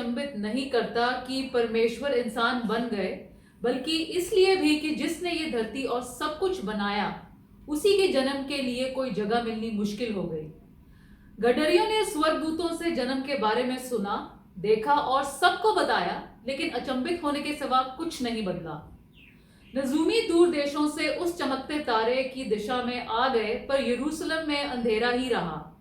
अचंभित नहीं करता कि परमेश्वर इंसान बन गए, बल्कि इसलिए भी कि जिसने ये धरती और सब कुछ बनाया, उसी के जन्म के लिए कोई जगह मिलनी मुश्किल हो गई। गडरियों ने स्वर्गदूतों से जन्म के बारे में सुना, देखा और सबको बताया, लेकिन अचंभित होने के सिवा कुछ नहीं बदला। नजूमी दूर देशों से उस चमकते तारे की दिशा में आ गए, पर यरूशलेम में अंधेरा ही रहा।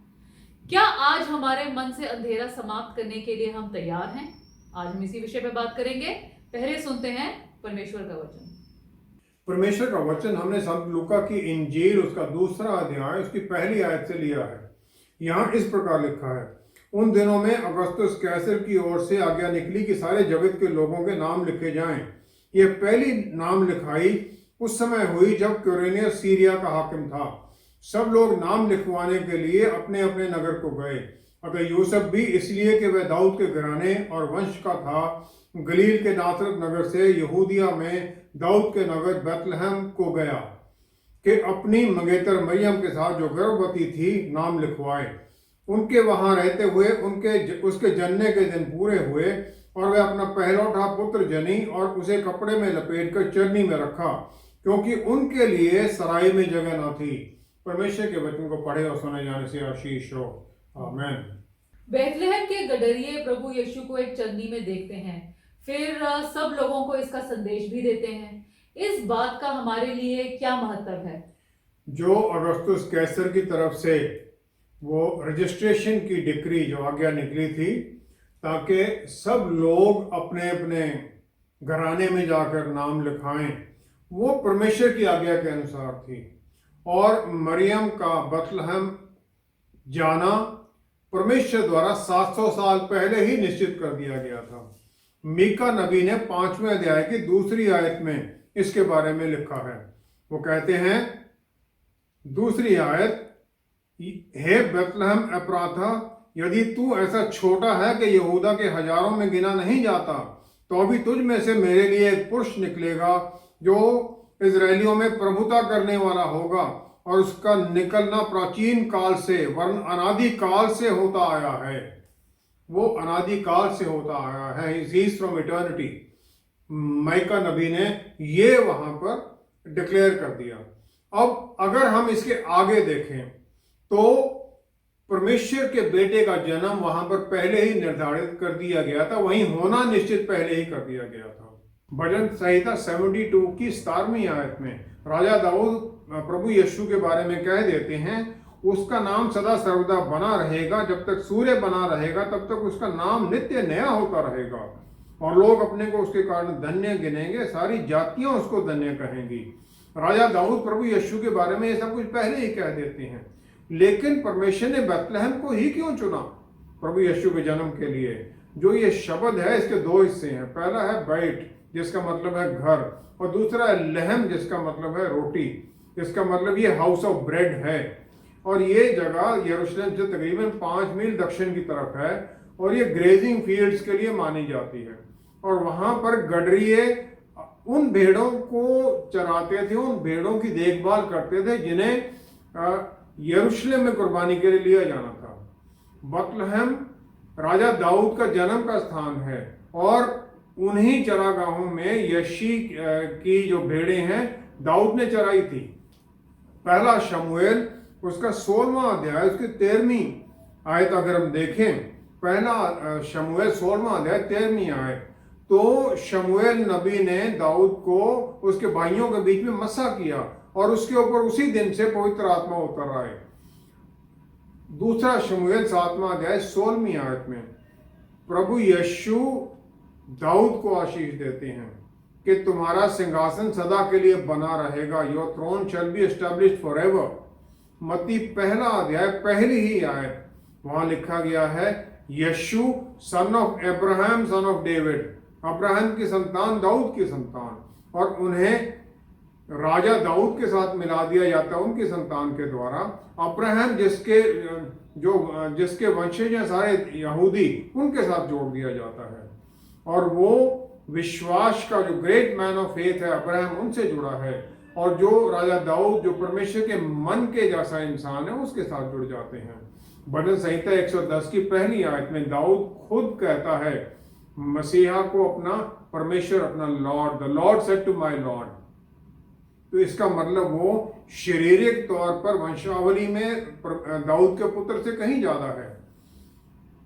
क्या आज हमारे मन से अंधेरा समाप्त करने के लिए हम तैयार हैं? आज हम इसी विषय पर बात करेंगे। पहले सुनते हैं परमेश्वर का वचन। परमेश्वर का वचन हमने संत लूका की इंजील उसका दूसरा अध्याय उसकी पहली आयत से लिया है। यहाँ इस प्रकार लिखा है, उन दिनों में अगस्तुस कैसर की ओर से आज्ञा निकली कि सारे जगत के लोगों के नाम लिखे जाएं। यह पहली नाम लिखाई उस समय हुई जब क्विरिनियस सीरिया का हाकिम था। सब लोग नाम लिखवाने के लिए अपने अपने नगर को गए। अतः यूसुफ भी, इसलिए कि वह दाऊद के घराने और वंश का था, गलील के नासरत नगर से यहूदिया में दाऊद के नगर बैतलहम को गया कि अपनी मंगेतर मरियम के साथ जो गर्भवती थी नाम लिखवाए। उनके वहां रहते हुए उसके जन्ने के दिन पूरे हुए और वह अपना पहलौठा पुत्र जनी और उसे कपड़े में लपेटकर चरनी में रखा, क्योंकि उनके लिए सराय में जगह न थी। परमेश्वर के वचन को पढ़े और सुने जाने से आशीष हो। आमीन। बैतलहम के गडरिये प्रभु यीशु को एक चरनी में देखते हैं, फिर सब लोगों को इसका संदेश भी देते हैं। इस बात का हमारे लिए क्या महत्व है? जो अगस्तुस कैसर की तरफ से वो रजिस्ट्रेशन की डिक्री जो आज्ञा निकली थी, ताकि सब लोग अपने अपने घराने में जाकर नाम लिखाएं, वो परमेश्वर की आज्ञा के अनुसार थी। और मरियम का बैतलहम जाना परमेश्वर द्वारा 700 साल पहले ही निश्चित कर दिया गया था। मीका नबी ने 5वें अध्याय की दूसरी आयत में इसके बारे में लिखा है। वो कहते हैं, दूसरी आयत, हे बैतलहम एप्राथा, यदि तू ऐसा छोटा है कि यहूदा के हजारों में गिना नहीं जाता, तो भी तुझ में से मेरे लिए एक पुरुष निकलेगा जो इजरायलियों में प्रभुता करने वाला होगा, और उसका निकलना प्राचीन काल से वरन अनादि काल से होता आया है। वो अनादि काल से होता आया है, he is from eternity. Mica नबी ने ये वहां पर डिक्लेयर कर दिया। अब अगर हम इसके आगे देखें तो परमेश्वर के बेटे का जन्म वहां पर पहले ही निर्धारित कर दिया गया था, वहीं होना निश्चित पहले ही कर दिया गया था। भजन संहिता 72 की 17वीं आयत में राजा दाऊद प्रभु यीशु के बारे में कह देते हैं, उसका नाम सदा सर्वदा बना रहेगा, जब तक सूर्य बना रहेगा तब तक उसका नाम नित्य नया होता रहेगा, और लोग अपने को उसके कारण धन्य गिनेंगे, सारी जातियां उसको धन्य कहेंगी। राजा दाऊद प्रभु यीशु के बारे में ये सब कुछ पहले ही कह देते हैं। लेकिन परमेश्वर ने बैतलहम को ही क्यों चुना प्रभु यीशु के जन्म के लिए? जो ये शब्द है इसके दो हिस्से हैं। पहला है बैट, जिसका मतलब है घर, और दूसरा है लहम, जिसका मतलब है रोटी। इसका मतलब ये हाउस ऑफ ब्रेड है। और ये जगह यरूशलेम से तकरीबन 5 मील दक्षिण की तरफ है, और ये ग्रेजिंग फील्ड्स के लिए मानी जाती है। और वहां पर गडरिये उन भेड़ों को चराते थे, उन भेड़ों की देखभाल करते थे जिन्हें यरूशलेम में कुर्बानी के लिए लिया जाना था। बैतलहम राजा दाऊद का जन्म का स्थान है, और उन्हीं चरागाहों में यशी की जो भेड़ें हैं दाऊद ने चराई थी। पहला शमूएल उसका 16वां अध्याय उसकी 13वीं आयत अगर हम देखें, पहला शमूएल 16वां अध्याय 13वीं आयत, तो शमूएल नबी ने दाऊद को उसके भाइयों के बीच में मसा किया, और उसके ऊपर उसी दिन से पवित्र आत्मा उतर आए। दूसरा शमूएल 7वां अध्याय 16वीं आयत में प्रभु यीशु दाऊद को आशीष देते हैं कि तुम्हारा सिंहासन सदा के लिए बना रहेगा, your throne shall be established forever. मत्ती पहला अध्याय पहली ही आयत, वहां लिखा गया है, यीशु son of Abraham son of David, Abraham की संतान दाऊद की संतान, और उन्हें राजा दाऊद के साथ मिला दिया जाता है उनकी संतान के द्वारा। अब्राहम जिसके वंशज हैं सारे यहूदी, उनके साथ जोड़ दिया जाता है, और वो विश्वास का जो ग्रेट मैन ऑफ फेथ है अब्राहम, उनसे जुड़ा है। और जो राजा दाऊद जो परमेश्वर के मन के जैसा इंसान है, उसके साथ जुड़ जाते हैं। भजन संहिता 110 की पहली आयत में दाऊद खुद कहता है मसीहा को अपना परमेश्वर, अपना lord, the lord said to my lord. तो इसका मतलब वो शारीरिक तौर पर वंशावली में दाऊद के पुत्र से कहीं ज्यादा है।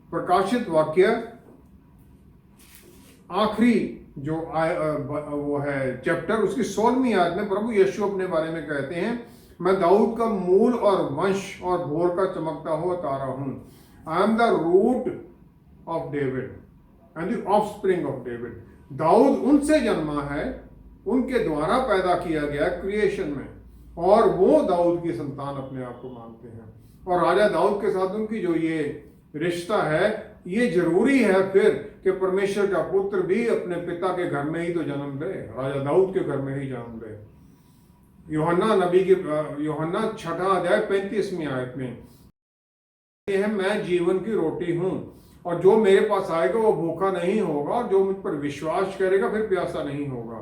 प्रकाशित वाक्य आखिरी जो वो है चैप्टर, उसकी 16वीं आयत में प्रभु यीशु अपने बारे में कहते हैं, मैं दाऊद का मूल और वंश और भोर का चमकता हुआ तारा हूं। I am the root of David and the offspring of David. दाऊद उनसे जन्मा है, उनके द्वारा पैदा किया गया क्रिएशन में, और वो दाऊद की संतान अपने आप को मानते हैं। और राजा दाऊद के साथ उनकी जो ये रिश्ता है, ये जरूरी है फिर कि परमेश्वर का पुत्र भी अपने पिता के घर में ही तो जन्म ले, राजा दाऊद के घर में ही जन्म ले। यूहन्ना नबी की यूहन्ना 6 अध्याय 35वीं आयत में है, मैं जीवन की रोटी हूं, और जो मेरे पास आएगा वो भूखा नहीं होगा, और जो मुझ पर विश्वास करेगा फिर प्यासा नहीं होगा।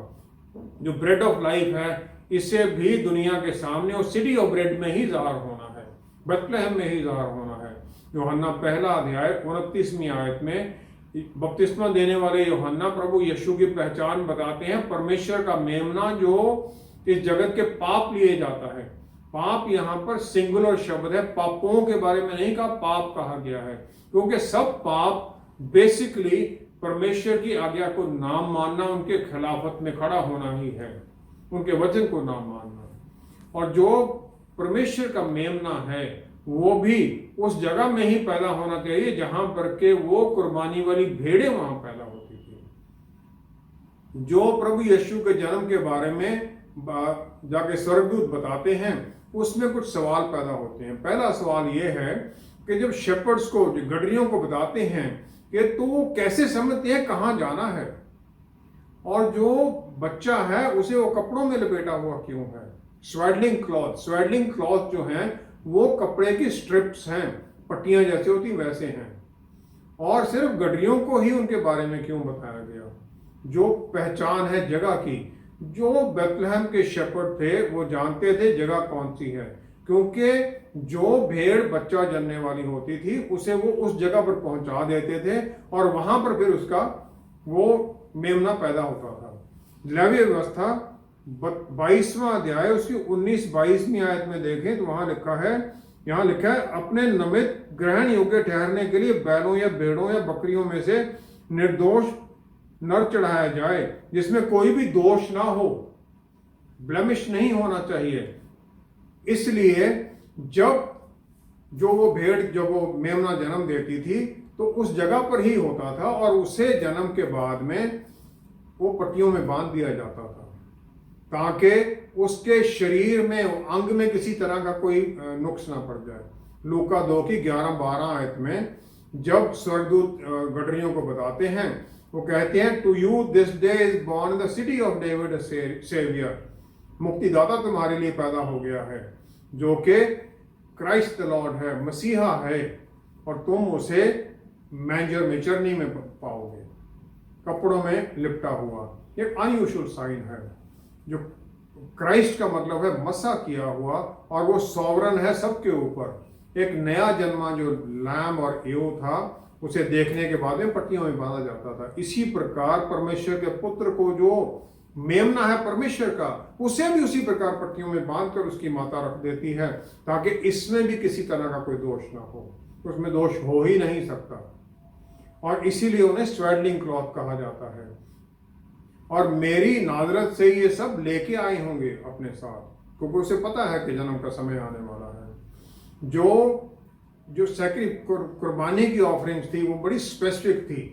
जो ब्रेड ऑफ लाइफ है, इससे भी दुनिया के सामने और सिटी ऑफ ब्रेड में ही ज़ाहिर होना है, बेथलेहम में ही ज़ाहिर होना है। यूहन्ना 1 अध्याय 29वीं आयत में बपतिस्मा देने वाले यूहन्ना प्रभु यीशु की पहचान बताते हैं, परमेश्वर का मेमना जो इस जगत के पाप लिए जाता है। पाप यहाँ पर सिंगुलर शब्द है, पापों के बारे में नहीं कहा, पाप कहा गया है, क्योंकि सब पाप बेसिकली परमेश्वर की आज्ञा को नाम मानना, उनके खिलाफत में खड़ा होना ही है, उनके वचन को नाम मानना। और जो परमेश्वर का मेमना है वो भी उस जगह में ही पैदा होना चाहिए जहां पर के वो कुर्बानी वाली भेड़ें वहां पैदा होती थी। जो प्रभु यीशु के जन्म के बारे में जाके स्वर्गदूत बताते हैं, उसमें कुछ सवाल पैदा होते हैं। पहला सवाल ये है कि जब शेपर्ड्स को, गडरियों को बताते हैं कि तो वो कैसे समझते हैं कहाँ जाना है, और जो बच्चा है उसे वो कपड़ों में लपेटा हुआ क्यों है। स्वेडलिंग क्लॉथ जो हैं वो कपड़े की स्ट्रिप्स हैं, पट्टियां जैसे होती वैसे हैं, और सिर्फ गडरियों को ही उनके बारे में क्यों बताया गया। जो पहचान है जगह की, जो बेथलेहम के शेपर्ड थे वो जानते थे जगह कौन सी है, क्योंकि जो भेड़ बच्चा जनने वाली होती थी उसे वो उस जगह पर पहुंचा देते थे, और वहां पर फिर उसका वो मेमना पैदा होता था। लेवी व्यवस्था 22वां अध्याय उसकी 19-22वीं आयत में देखें तो वहां लिखा है, यहाँ लिखा है, अपने निमित्त ग्रहण योग्य ठहरने के लिए बैलों या भेड़ों या बकरियों में से निर्दोष नर चढ़ाया जाए, जिसमें कोई भी दोष ना हो, ब्लेमिश नहीं होना चाहिए। इसलिए जब जो वो भेड़, जब वो मेमना जन्म देती थी तो उस जगह पर ही होता था, और उसे जन्म के बाद में वो पट्टियों में बांध दिया जाता था ताकि उसके शरीर में, अंग में किसी तरह का कोई नुक्स ना पड़ जाए। लूका 2 की 11-12 आयत में जब स्वर्गदूत गडरियों को बताते हैं, वो कहते हैं, to you this day is born in the city of David a saviour, मुक्तिदाता तुम्हारे लिए पैदा हो गया है, जो कि क्राइस्ट द लॉर्ड है, मसीहा है, और तुम उसे मैंजर में, चरनी में पाओगे, कपड़ों में लिपटा हुआ। एक अनयूजुअल साइन है। जो क्राइस्ट का मतलब है मसा किया हुआ, और वो सॉवरन है सबके ऊपर। एक नया जन्मा जो लैम और एव था, उसे देखने के बाद में पट्टियों में बांधा जाता था। इसी प्रकार परमेश्वर के पुत्र को जो मेमना है परमेश्वर का, उसे भी उसी प्रकार पट्टियों में बांधकर उसकी माता रख देती है, ताकि इसमें भी किसी तरह का कोई दोष ना हो। उसमें दोष हो ही नहीं सकता, और इसीलिए उन्हें स्वेडलिंग क्लॉथ कहा जाता है। और मेरी नाजरत से ये सब लेके आए होंगे अपने साथ, क्योंकि उसे पता है कि जन्म का समय आने वाला है। जो कुर्बानी की ऑफरिंग्स थी वो बड़ी स्पेसिफिक थी,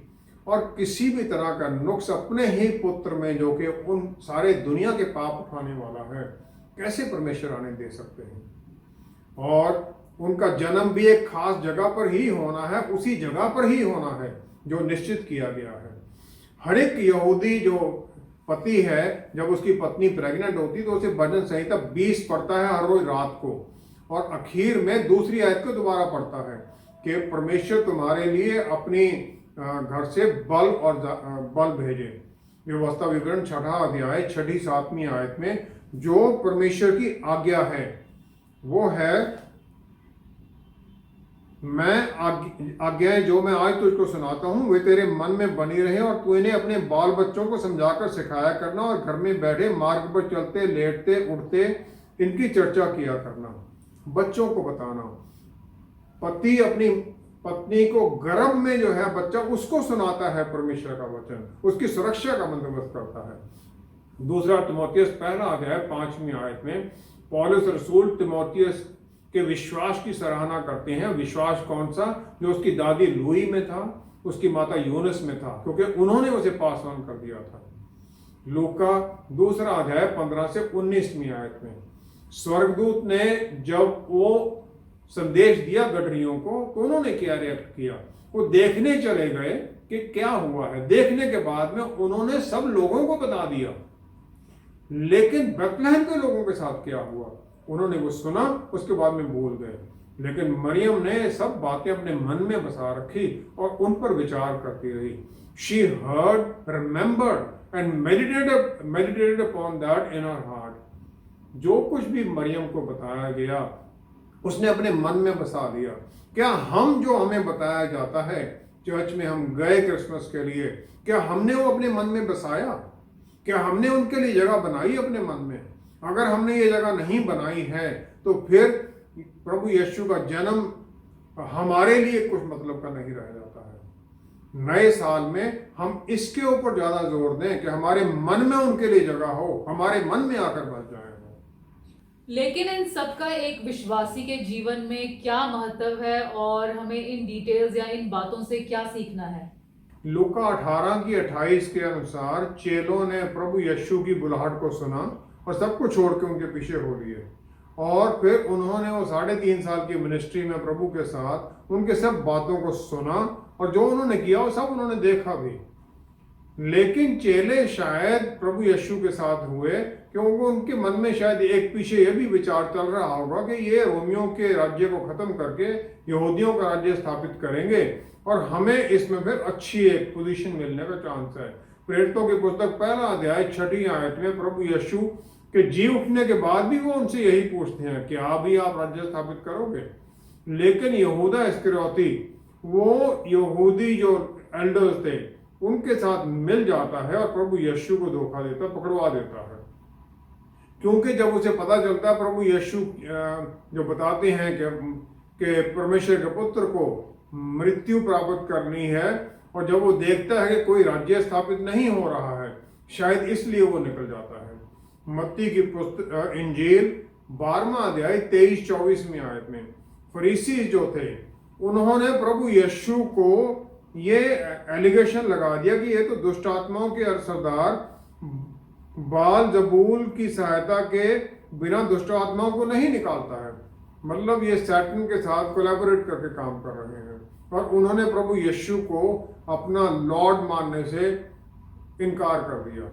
और किसी भी तरह का नुक्स अपने ही पुत्र में, जो कि उन सारे दुनिया के पाप उठाने वाला है, कैसे परमेश्वर आने दे सकते हैं। और उनका जन्म भी एक खास जगह पर ही होना है, उसी जगह पर ही होना है जो निश्चित किया गया है। हर एक यहूदी जो पति है, जब उसकी पत्नी प्रेग्नेंट होती तो उसे भजन संहिता 20 पढ़ता है हर रोज रात को, और आखिर में दूसरी आयत को दोबारा पढ़ता है कि परमेश्वर तुम्हारे लिए अपनी घर से बल भेजे। व्यवस्था विवरण 6 अध्याय 6-7वीं आयत में जो परमेश्वर की आज्ञा है वो है, मैं आज्ञाएं जो मैं आज तुझको सुनाता हूँ वे तेरे मन में बनी रहे और तू इन्हें अपने बाल बच्चों को समझाकर सिखाया करना और घर में बैठे मार्ग पर चलते लेटते उठते इनकी चर्चा किया करना। बच्चों को बताना, पति अपनी पत्नी को गर्भ में जो है बच्चा उसको सुनाता है परमेश्वर का वचन, उसकी सुरक्षा का बंदोबस्त करता है। दूसरा तिमोथियस पहला अध्याय 5वीं आयत में पौलुस रसूल तिमोथियस के विश्वास की सराहना करते हैं। विश्वास कौन सा? जो उसकी दादी लुई में था, उसकी माता यूनिस में था, क्योंकि उन्होंने उसे पास ऑन कर दिया था। लूका दूसरा अध्याय 15 से 19वीं आयत में स्वर्गदूत ने जब वो संदेश दिया गडरियों को तो उन्होंने क्या रिएक्ट किया? वो देखने चले गए कि क्या हुआ है। देखने के बाद में उन्होंने सब लोगों को बता दिया, लेकिन बेथलेहम के लोगों के साथ क्या हुआ उन्होंने वो सुना, उसके बाद में भूल गए। लेकिन मरियम ने सब बातें अपने मन में बसा रखी और उन पर विचार करती रही। She heard, remembered and meditated upon that in her heart। जो कुछ भी मरियम को बताया गया उसने अपने मन में बसा लिया। क्या हम जो हमें बताया जाता है, चर्च में हम गए क्रिसमस के लिए, क्या हमने वो अपने मन में बसाया? क्या हमने उनके लिए जगह बनाई अपने मन में? अगर हमने ये जगह नहीं बनाई है तो फिर प्रभु यीशु का जन्म हमारे लिए कुछ मतलब का नहीं रह जाता है। नए साल में हम इसके ऊपर ज्यादा जोर दें कि हमारे मन में उनके लिए जगह हो, हमारे मन में आकर बस जाए। लेकिन इन सब का एक विश्वासी के जीवन में क्या महत्व है और हमें इन डिटेल्स या इन बातों से क्या सीखना है? लूका 18:28 के अनुसार चेलों ने प्रभु यीशु की बुलाहट को सुना और सब कुछ छोड़ के उनके पीछे हो लिए, और फिर उन्होंने वो 3.5 साल की मिनिस्ट्री में प्रभु के साथ उनके सब बातों को सुना और जो उन्होंने किया वो सब उन्होंने देखा भी। लेकिन चेले शायद प्रभु यीशु के साथ हुए क्योंकि उनके मन में शायद एक पीछे ये भी विचार चल रहा होगा कि ये रोमियों के राज्य को खत्म करके यहूदियों का राज्य स्थापित करेंगे और हमें इसमें फिर अच्छी एक पोजीशन मिलने का चांस है। प्रेरितों की पुस्तक पहला अध्याय 6वीं आयत में प्रभु यीशु के जी उठने के बाद भी वो उनसे यही पूछते हैं कि अभी आप राज्य स्थापित करोगे? लेकिन यहूदा इस्करियोती वो यहूदी जो एल्डर्स थे उनके साथ मिल जाता है और प्रभु यीशु को धोखा देता, पकड़वा देता है। क्योंकि जब उसे पता चलता है प्रभु यीशु जो बताते हैं कि परमेश्वर के पुत्र को मृत्यु प्राप्त करनी है, और जब वो देखता है कि कोई राज्य स्थापित नहीं हो रहा है, शायद इसलिए वो निकल जाता है। मत्ती की पुस्तक इंजील 12वां अध्याय 23-24वीं आयत में फरीसी जो थे उन्होंने प्रभु यीशु को ये एलिगेशन लगा दिया कि ये तो दुष्ट आत्माओं के सरदार बाल जबूल की सहायता के बिना दुष्ट आत्माओं को नहीं निकालता है, मतलब ये सैटन के साथ कोलैबोरेट करके काम कर रहे हैं। और उन्होंने प्रभु यीशु को अपना लॉर्ड मानने से इनकार कर दिया।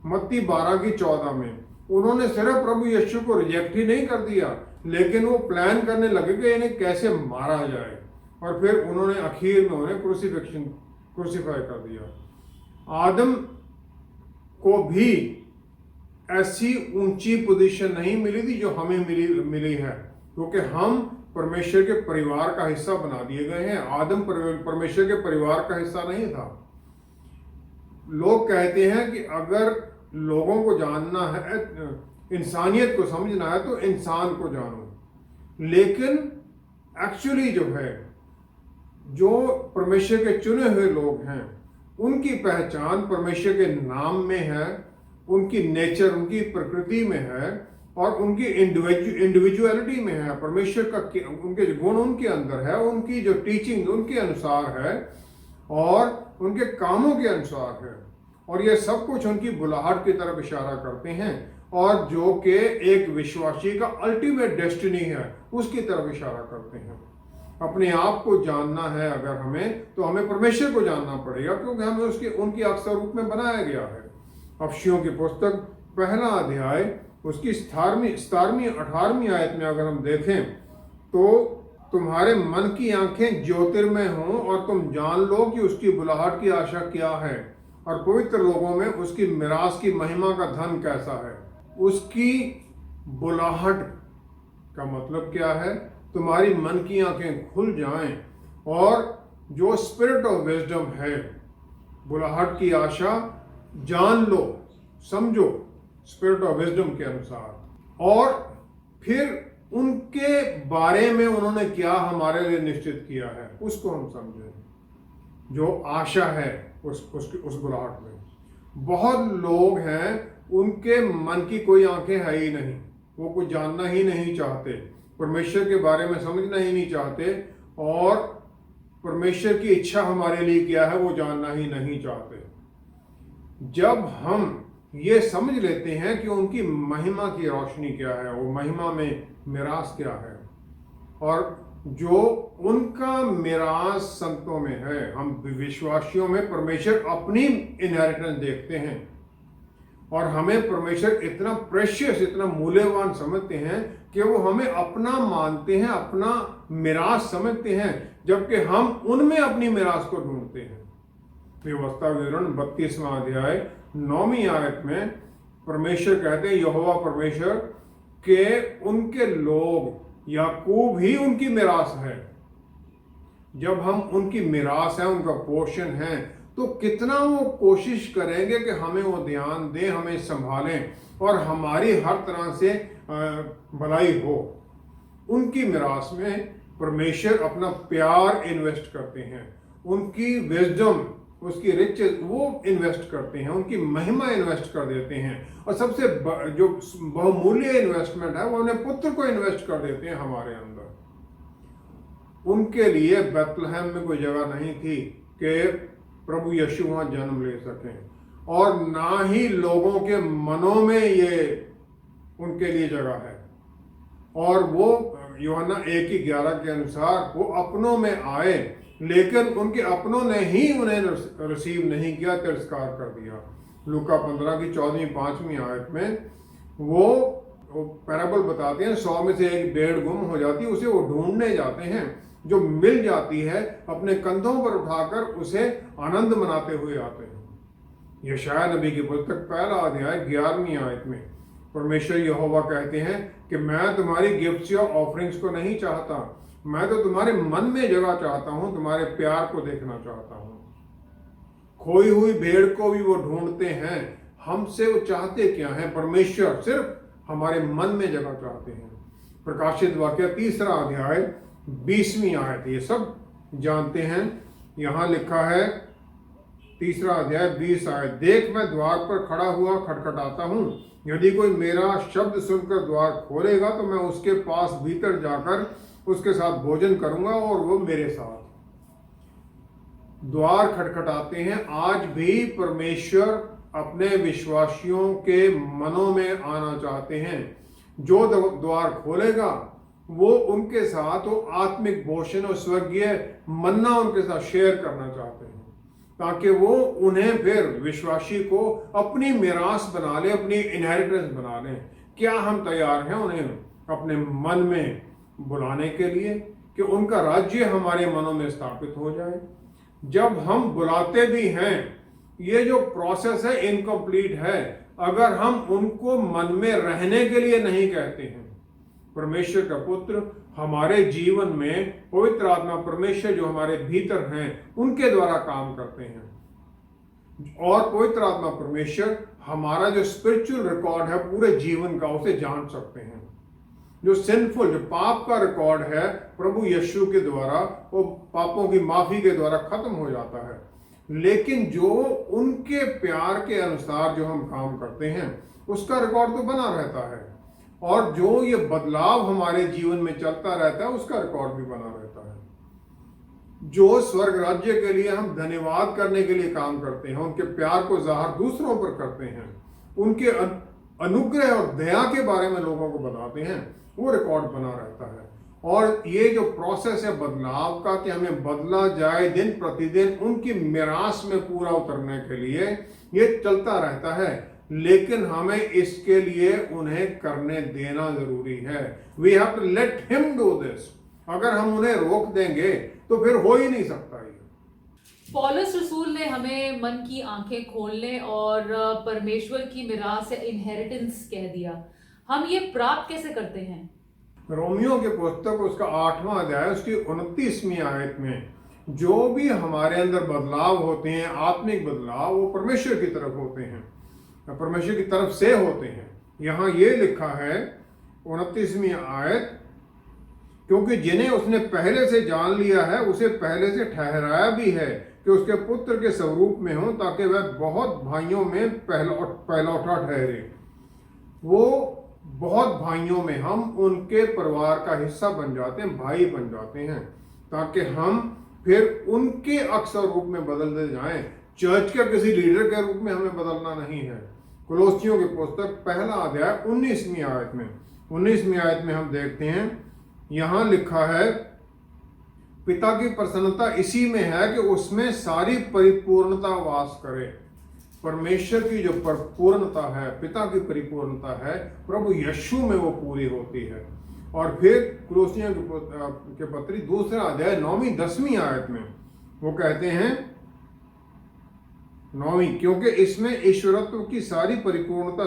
मत्ती 12:14 में उन्होंने सिर्फ प्रभु यीशु को रिजेक्ट ही नहीं कर दिया, लेकिन वो प्लान करने लगे कि इन्हें कैसे मारा जाए, और फिर उन्होंने आखिर में उन्हें क्रूसीफाई कर दिया। आदम को भी ऐसी ऊंची पोजीशन नहीं मिली थी जो हमें मिली है, क्योंकि हम परमेश्वर के परिवार का हिस्सा बना दिए गए हैं। आदम परमेश्वर के परिवार का हिस्सा नहीं था। लोग कहते हैं कि अगर लोगों को जानना है, इंसानियत को समझना है तो इंसान को जानो, लेकिन एक्चुअली जो है जो परमेश्वर के चुने हुए लोग हैं उनकी पहचान परमेश्वर के नाम में है, उनकी नेचर, उनकी प्रकृति में है और उनकी इंडिविजुअलिटी में है। परमेश्वर का उनके गुण उनके अंदर है, उनकी जो टीचिंग उनके अनुसार है और उनके कामों के अनुसार है, और ये सब कुछ उनकी बुलाहट की तरफ इशारा करते हैं, और जो कि एक विश्वासी का अल्टीमेट डेस्टिनी है उसकी तरफ इशारा करते हैं। अपने आप को जानना है अगर हमें, तो हमें परमेश्वर को जानना पड़ेगा, क्योंकि हमें उसके उनकी अक्सर रूप में बनाया गया है। अफसियों की पुस्तक पहला अध्याय उसकी 17वीं 18वीं आयत में अगर हम देखें तो तुम्हारे मन की आंखें ज्योतिर्मय हों और तुम जान लो कि उसकी बुलाहट की आशा क्या है और पवित्र लोगों में उसकी मिरास की महिमा का धन कैसा है। उसकी बुलाहट का मतलब क्या है? तुम्हारी मन की आंखें खुल जाएं और जो स्पिरिट ऑफ विजडम है, बुलाहट की आशा, जान लो, समझो स्पिरिट ऑफ विजडम के अनुसार, और फिर उनके बारे में उन्होंने क्या हमारे लिए निश्चित किया है उसको हम समझें। जो आशा है उस बुलाहट में, बहुत लोग हैं उनके मन की कोई आंखें है ही नहीं, वो कुछ जानना ही नहीं चाहते, परमेश्वर के बारे में समझना ही नहीं चाहते, और परमेश्वर की इच्छा हमारे लिए क्या है वो जानना ही नहीं चाहते। जब हम ये समझ लेते हैं कि उनकी महिमा की रोशनी क्या है, वो महिमा में मिरास क्या है, और जो उनका मिरास संतों में है, हम विश्वासियों में परमेश्वर अपनी इनहेरिटेंस देखते हैं, और हमें परमेश्वर इतना प्रेशियस, इतना मूल्यवान समझते हैं कि वो हमें अपना मानते हैं, अपना मिरास समझते हैं, जबकि हम उनमें अपनी मिरास को ढूंढते हैं। व्यवस्था विवरण 32वां अध्याय 9वीं आयत में परमेश्वर कहते हैं, यहोवा परमेश्वर के उनके लोग याकूब ही उनकी मिरास है। जब हम उनकी मिरास है, उनका पोर्शन है, तो कितना वो कोशिश करेंगे कि हमें वो ध्यान दें, हमें संभालें और हमारी हर तरह से भलाई हो। उनकी मिरास में परमेश्वर अपना प्यार इन्वेस्ट करते हैं, उनकी विजडम, उसकी रिचेस वो इन्वेस्ट करते हैं, उनकी महिमा इन्वेस्ट कर देते हैं, और सबसे जो बहुमूल्य इन्वेस्टमेंट है वो उन्हें पुत्र को इन्वेस्ट कर देते हैं हमारे अंदर। उनके लिए बैतलहम में कोई जगह नहीं थी कि प्रभु यीशु वहां जन्म ले सकें, और ना ही लोगों के मनों में ये उनके लिए जगह है। और वो यूहन्ना 1:11 के अनुसार वो अपनों में आए, लेकिन उनके अपनों ने ही उन्हें रिसीव नहीं किया, तिरस्कार कर दिया। लूका 15 की 14-5वीं आयत में वो पैराबल बताते हैं, 100 में से एक भेड़ गुम हो जाती है, उसे वो ढूंढने जाते हैं, जो मिल जाती है अपने कंधों पर उठाकर उसे आनंद मनाते हुए आते हैं। यशायाह नबी की पुस्तक 1 अध्याय 11वीं आयत में परमेश्वर यहोवा कहते हैं कि मैं तुम्हारी गिफ्ट्स या ऑफरिंग्स को नहीं चाहता, मैं तो तुम्हारे मन में जगह चाहता हूं, तुम्हारे प्यार को देखना चाहता हूं। खोई हुई भेड़ को भी वो ढूंढते हैं, हमसे वो चाहते क्या है? परमेश्वर सिर्फ हमारे मन में जगह चाहते हैं। प्रकाशित वाक्य 3 अध्याय 20वीं आयत, ये सब जानते हैं। यहां लिखा है 3 अध्याय 20 आयत, देख मैं द्वार पर खड़ा हुआ खटखटाता हूं, यदि कोई मेरा शब्द सुनकर द्वार खोलेगा तो मैं उसके पास भीतर जाकर उसके साथ भोजन करूंगा और वो मेरे साथ। द्वार खटखटाते हैं। आज भी परमेश्वर अपने विश्वासियों के मनों में आना चाहते हैं। जो द्वार खोलेगा वो उनके साथ वो आत्मिक भोजन और स्वर्गीय मन्ना उनके साथ शेयर करना चाहते हैं, ताकि वो उन्हें फिर विश्वासी को अपनी मिरास बना ले, अपनी इनहेरिटेंस बना लें। क्या हम तैयार हैं उन्हें अपने मन में बुलाने के लिए कि उनका राज्य हमारे मनों में स्थापित हो जाए? जब हम बुलाते भी हैं, ये जो प्रोसेस है इनकम्प्लीट है अगर हम उनको मन में रहने के लिए नहीं कहते हैं। परमेश्वर का पुत्र हमारे जीवन में, पवित्र आत्मा परमेश्वर जो हमारे भीतर हैं उनके द्वारा काम करते हैं, और पवित्र आत्मा परमेश्वर हमारा जो स्पिरिचुअल रिकॉर्ड है पूरे जीवन का उसे जान सकते हैं। जो सिंफुल, जो पाप का रिकॉर्ड है प्रभु यीशु के द्वारा, वो पापों की माफी के द्वारा खत्म हो जाता है। लेकिन जो उनके प्यार के अनुसार जो हम काम करते हैं उसका रिकॉर्ड तो बना रहता है, और जो ये बदलाव हमारे जीवन में चलता रहता है उसका रिकॉर्ड भी बना रहता है। जो स्वर्ग राज्य के लिए हम धन्यवाद करने के लिए काम करते हैं, उनके प्यार को जाहिर दूसरों पर करते हैं, उनके अनुग्रह और दया के बारे में लोगों को बताते हैं, वो रिकॉर्ड बना रहता है। और ये जो प्रोसेस है बदलाव का, कि हमें बदला जाए दिन प्रतिदिन उनकी मिरास में पूरा उतरने के लिए, ये चलता रहता है। लेकिन हमें इसके लिए उन्हें करने देना जरूरी है। We have to let him do this. अगर हम उन्हें रोक देंगे तो फिर हो ही नहीं सकता ये। पौलुस रसूल ने हमें मन की आंखें खोलने और परमेश्वर की मिरास या इनहेरिटेंस कह दिया। हम ये प्राप्त कैसे करते हैं? रोमियो के पुस्तक उसका 8वां अध्याय उसकी 29वीं आयत में जो भी हमारे अंदर बदलाव होते हैं, आत्मिक बदलाव, वो परमेश्वर की तरफ होते हैं, परमेश्वर की तरफ से होते हैं। यहाँ ये लिखा है 29वीं आयत, क्योंकि जिन्हें उसने पहले से जान लिया है उसे पहले से ठहराया भी है कि उसके पुत्र के स्वरूप में हो, ताकि वह बहुत भाइयों में पहलौठा ठहरे। वो बहुत भाइयों में हम उनके परिवार का हिस्सा बन जाते हैं, भाई बन जाते हैं, ताकि हम फिर उनके अक्सर रूप में बदलते जाएं। चर्च के किसी लीडर के रूप में हमें बदलना नहीं है। कुलोसियों की पुस्तक 1 अध्याय 19वीं आयत में 19वीं आयत में हम देखते हैं, यहाँ लिखा है, पिता की प्रसन्नता इसी में है कि उसमें सारी परिपूर्णता वास करे। परमेश्वर की जो परिपूर्णता है, पिता की परिपूर्णता है, प्रभु यीशु में वो पूरी होती है। और फिर कुलोसियों के पत्री 2 अध्याय 9वीं 10वीं आयत में वो कहते हैं 9वीं, क्योंकि इसमें ईश्वरत्व की सारी परिपूर्णता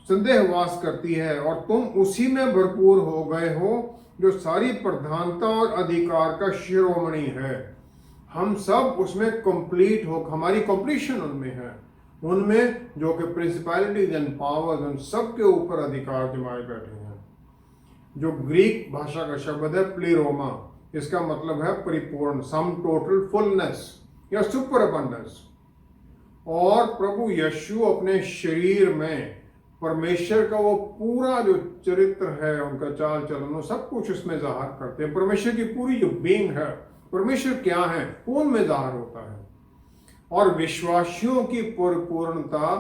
संदेहवास करती है और तुम उसी में भरपूर हो गए हो जो सारी प्रधानता और अधिकार का शिरोमणि है। हम सब उसमें कंप्लीट हो, हमारी कंप्लीशन उनमें है, उनमें जो कि प्रिंसिपैलिटीज एंड पावर्स, उन सब के ऊपर अधिकार जमाए बैठे हैं। जो ग्रीक भाषा का शब्द है प्लेरोमा, इसका मतलब है परिपूर्ण, सम टोटल, फुलनेस या सुपर अबंडेंस। और प्रभु यीशु अपने शरीर में परमेश्वर का वो पूरा जो चरित्र है, उनका चाल चलन, वो सब कुछ उसमें जाहिर करते हैं। परमेश्वर की पूरी जो बीइंग है, परमेश्वर क्या है, वो उनमें जाहिर होता है। और विश्वासियों की परिपूर्णता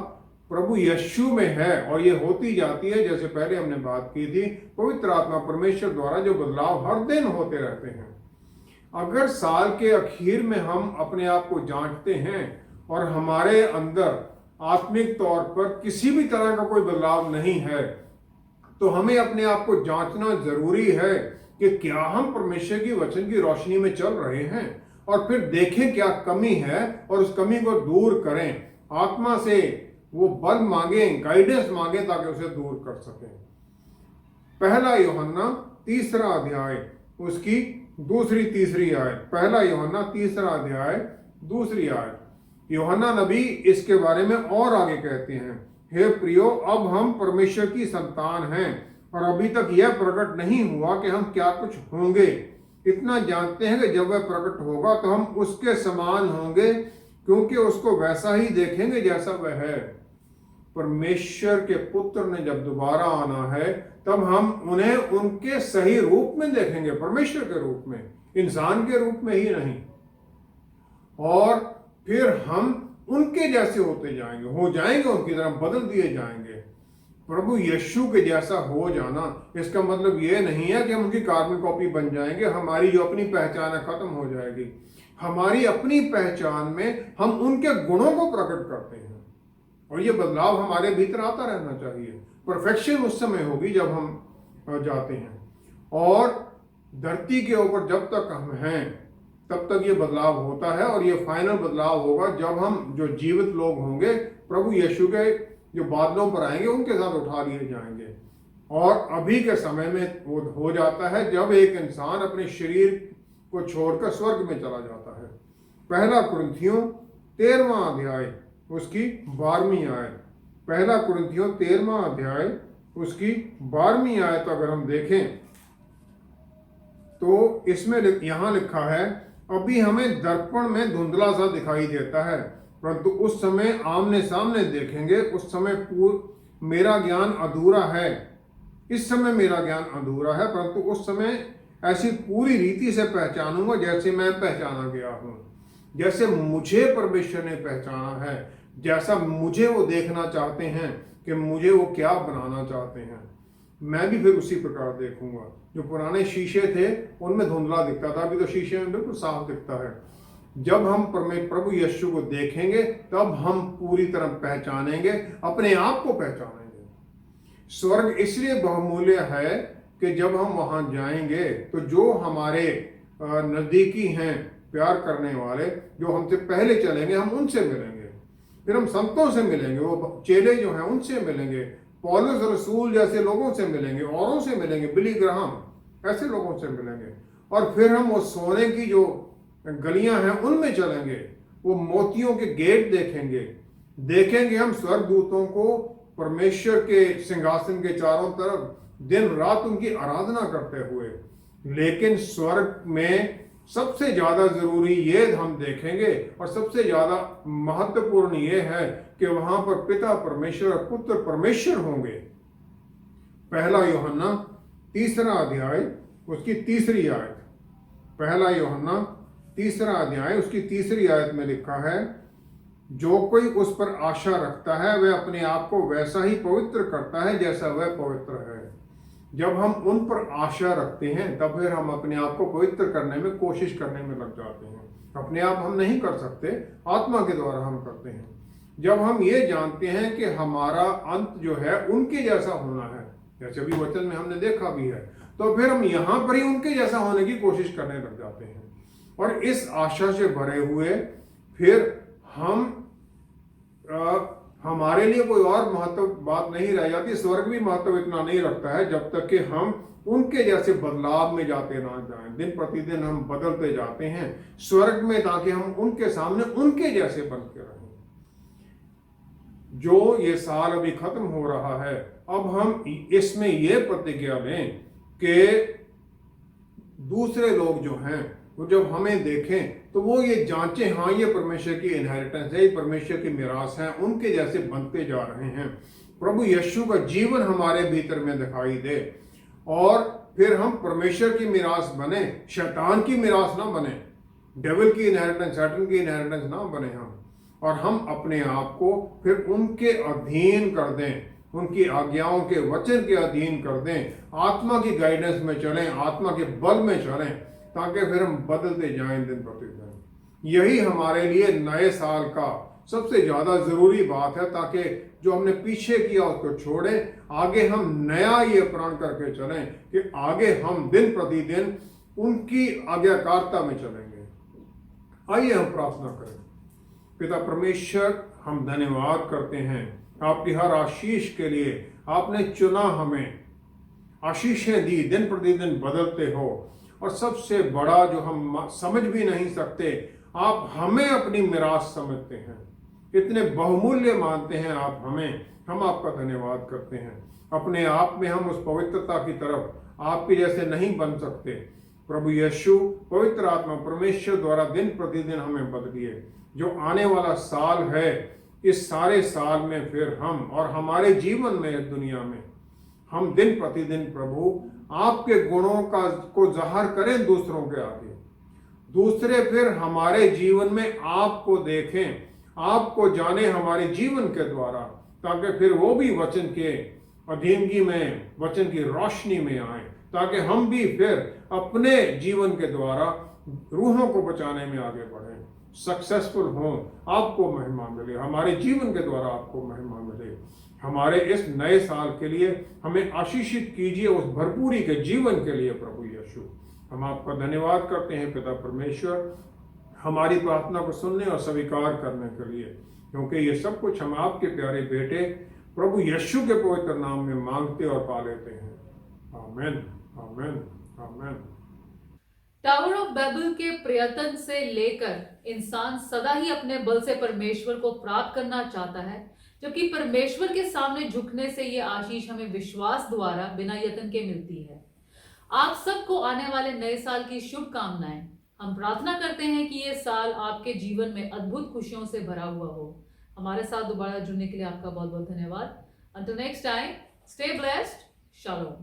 प्रभु यीशु में है, और ये होती जाती है, जैसे पहले हमने बात की थी, पवित्र आत्मा परमेश्वर द्वारा जो बदलाव हर दिन होते रहते हैं। अगर साल के आखिर में हम अपने आप को जांचते हैं और हमारे अंदर आत्मिक तौर पर किसी भी तरह का कोई बदलाव नहीं है, तो हमें अपने आप को जांचना जरूरी है कि क्या हम परमेश्वर की वचन की रोशनी में चल रहे हैं, और फिर देखें क्या कमी है और उस कमी को दूर करें। आत्मा से वो बल मांगे, गाइडेंस मांगे, ताकि उसे दूर कर सकें। 1 यूहन्ना 3 अध्याय उसकी 2-3 आयत, 1 यूहन्ना 3 अध्याय 2 आयत, यूहन्ना नबी इसके बारे में और आगे कहते हैं, हे प्रियो, अब हम परमेश्वर की संतान हैं और अभी तक यह प्रकट नहीं हुआ कि हम क्या कुछ होंगे। इतना जानते हैं कि जब वह प्रकट होगा तो हम उसके समान होंगे, क्योंकि उसको वैसा ही देखेंगे जैसा वह है। परमेश्वर के पुत्र ने जब दोबारा आना है, तब हम उन्हें उनके सही रूप में देखेंगे, परमेश्वर के रूप में, इंसान के रूप में ही नहीं। और फिर हम उनके जैसे होते जाएंगे, हो जाएंगे, उनकी तरह बदल दिए जाएंगे। प्रभु यीशु के जैसा हो जाना, इसका मतलब ये नहीं है कि हम उनकी कार्बन कॉपी बन जाएंगे, हमारी जो अपनी पहचान है खत्म हो जाएगी। हमारी अपनी पहचान में हम उनके गुणों को प्रकट करते हैं, और ये बदलाव हमारे भीतर आता रहना चाहिए। परफेक्शन उस समय होगी जब हम जाते हैं, और धरती के ऊपर जब तक हम हैं तब तक ये बदलाव होता है। और ये फाइनल बदलाव होगा जब हम जो जीवित लोग होंगे, प्रभु यीशु के जो बादलों पर आएंगे, उनके साथ उठा लिए जाएंगे। और अभी के समय में वो हो जाता है जब एक इंसान अपने शरीर को छोड़कर स्वर्ग में चला जाता है। 1 कुरिन्थियों 13वां अध्याय उसकी 12वीं आयत, 1 कुरिन्थियों 13वां अध्याय उसकी 12वीं आयत अगर हम देखें तो इसमें यहाँ लिखा है, अभी हमें दर्पण में धुंधला सा दिखाई देता है, परंतु उस समय आमने सामने देखेंगे। उस समय मेरा ज्ञान अधूरा है, इस समय मेरा ज्ञान अधूरा है, परंतु उस समय ऐसी पूरी रीति से पहचानूंगा जैसे मैं पहचाना गया हूँ। जैसे मुझे परमेश्वर ने पहचाना है, जैसा मुझे वो देखना चाहते हैं कि मुझे वो क्या बनाना चाहते हैं, मैं भी फिर उसी प्रकार देखूंगा। जो पुराने शीशे थे उनमें धुंधला दिखता था, अभी तो शीशे में बिल्कुल साफ दिखता है। जब हम प्रभु यीशु को देखेंगे तब हम पूरी तरह पहचानेंगे, अपने आप को पहचानेंगे। स्वर्ग इसलिए बहुमूल्य है कि जब हम वहां जाएंगे तो जो हमारे नजदीकी हैं, प्यार करने वाले, जो हमसे पहले चलेंगे, हम उनसे मिलेंगे। फिर हम संतों से मिलेंगे, वो चेले जो हैं उनसे मिलेंगे, पौलुस रसूल जैसे लोगों से मिलेंगे, औरों से मिलेंगे, बिली ग्राहम ऐसे लोगों से मिलेंगे, और फिर हम वो सोने की जो गलियां हैं उनमें चलेंगे, वो मोतियों के गेट देखेंगे हम स्वर्गदूतों को परमेश्वर के सिंहासन के चारों तरफ दिन रात उनकी आराधना करते हुए। लेकिन स्वर्ग में सबसे ज्यादा जरूरी ये हम देखेंगे और सबसे ज्यादा महत्वपूर्ण ये है कि वहां पर पिता परमेश्वर और पुत्र परमेश्वर होंगे। पहला यूहन्ना 3 अध्याय उसकी 3 आयत, पहला यूहन्ना 3 अध्याय उसकी 3 आयत में लिखा है, जो कोई उस पर आशा रखता है वह अपने आप को वैसा ही पवित्र करता है जैसा वह पवित्र है। जब हम उन पर आशा रखते हैं तब फिर हम अपने आप को पवित्र करने में कोशिश करने में लग जाते हैं। अपने आप हम नहीं कर सकते, आत्मा के द्वारा हम करते हैं। जब हम ये जानते हैं कि हमारा अंत जो है उनके जैसा होना है, जैसे अभी वचन में हमने देखा भी है, तो फिर हम यहाँ पर ही उनके जैसा होने की कोशिश करने लग जाते हैं। और इस आशा से भरे हुए फिर हमारे लिए कोई और महत्व बात नहीं रह जाती। स्वर्ग भी महत्व इतना नहीं रखता है जब तक कि हम उनके जैसे बदलाव में जाते ना जाएं। दिन प्रतिदिन हम बदलते जाते हैं स्वर्ग में, ताकि हम उनके सामने उनके जैसे बन के रहें। जो ये साल अभी खत्म हो रहा है, अब हम इसमें ये प्रतिज्ञा लें कि दूसरे लोग जो हैं वो जब हमें देखें तो वो ये जांचें, हाँ ये परमेश्वर की इनहेरिटेंस है, ये परमेश्वर की मिरास है, उनके जैसे बनते जा रहे हैं। प्रभु यीशु का जीवन हमारे भीतर में दिखाई दे और फिर हम परमेश्वर की मिरास बने, शैतान की मिरास ना बने, डेविल की इनहेरिटेंस, सैटन की इनहेरिटेंस ना बने हम। और हम अपने आप को फिर उनके अधीन कर दें, उनकी आज्ञाओं के वचन के अधीन कर दें, आत्मा की गाइडेंस में चलें, आत्मा के बल में चलें, ताकि फिर हम बदलते जाएं दिन प्रतिदिन। यही हमारे लिए नए साल का सबसे ज्यादा जरूरी बात है, ताकि जो हमने पीछे किया उसको छोड़ें, आगे हम नया ये प्रण करके चलें कि आगे हम दिन प्रतिदिन उनकी आज्ञाकारिता में चलेंगे। आइए हम प्रार्थना करें। पिता परमेश्वर, हम धन्यवाद करते हैं आपकी हर आशीष के लिए। आपने चुना, हमें आशीषें दी, दिन प्रतिदिन बदलते हो, और सबसे बड़ा जो हम समझ भी नहीं सकते, आप हमें अपनी मिरास समझते हैं, इतने बहुमूल्य मानते हैं आप हमें। हम आपका धन्यवाद करते हैं। अपने आप में हम उस पवित्रता की तरफ आपके जैसे नहीं बन सकते। प्रभु यीशु, पवित्र आत्मा परमेश्वर द्वारा दिन प्रतिदिन हमें बदलिए। जो आने वाला साल है, इस सारे साल में फिर हम और हमारे जीवन में, दुनिया में, हम दिन प्रतिदिन प्रभु आपके गुणों को जाहिर करें दूसरों के आगे। दूसरे फिर हमारे जीवन में आपको देखें, आपको जाने हमारे जीवन के द्वारा, ताकि फिर वो भी वचन के अधीनगी में, वचन की रोशनी में आए, ताकि हम भी फिर अपने जीवन के द्वारा रूहों को बचाने में आगे बढ़ें, सक्सेसफुल हों, आपको महिमा मिले, हमारे जीवन के द्वारा आपको महिमा मिले। हमारे इस नए साल के लिए हमें आशीषित कीजिए, उस भरपूरी के जीवन के लिए प्रभु यीशु। हम आपका धन्यवाद करते हैं पिता परमेश्वर, हमारी प्रार्थना को सुनने और स्वीकार करने के लिए, क्योंकि ये सब कुछ हम आपके प्यारे बेटे प्रभु यीशु के पवित्र नाम में मांगते और पा लेते हैं। आमीन, आमीन, आमीन। टावर ऑफ बैबल के प्रयत्न से लेकर इंसान सदा ही अपने बल से परमेश्वर को प्राप्त करना चाहता है, जबकि परमेश्वर के सामने झुकने से ये आशीष हमें विश्वास द्वारा बिना यत्न के मिलती है। आप सबको आने वाले नए साल की शुभकामनाएं। हम प्रार्थना करते हैं कि ये साल आपके जीवन में अद्भुत खुशियों से भरा हुआ हो। हमारे साथ दोबारा जुड़ने के लिए आपका बहुत बहुत धन्यवाद। Until next time, stay blessed. Shalom.